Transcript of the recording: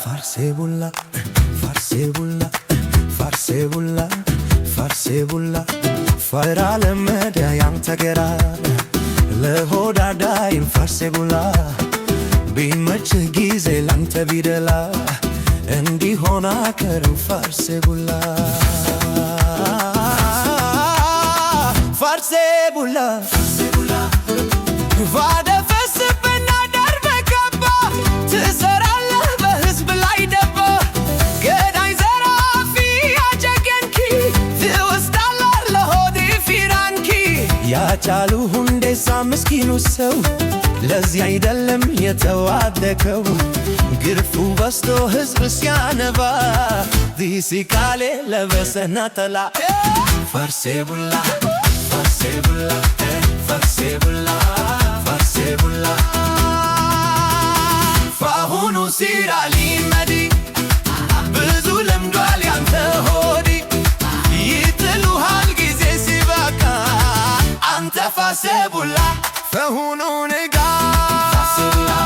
Farsebulla, farsebulla, farsebulla, farsebulla Fara lemede ያንተ ገራ ለሆዳዳይን farsebulla ቢመች ጊዜ ላንተ ቢደላ እንዲሆና ከርም farsebulla farsebulla ቫደ ፈስብና ደርበ ገባ ትሰራለህ በህዝብ ላይ ደባ ገዳይ ዘራፊ አጀገንኪ ትወስዳለህ ለሆድ ፊራንኪ ያቻሉ ሁንዴሳ ምስኪኑ ሰው ለዚህ አይደለም የተዋደከው ግርፉ በስቶ ህዝብ ሲያነባ ዲሲካሌ ለበሰና ተላ farsebulla farsebulla farsebulla farsebulla ፋሁኑ ሲራሊ መዲ ብዙ ለምዷል ያንተ ሆዲ ይጥሉሃል ጊዜ ሲበቃ አንተ farsebulla ፈሁኑ ንጋ farsebulla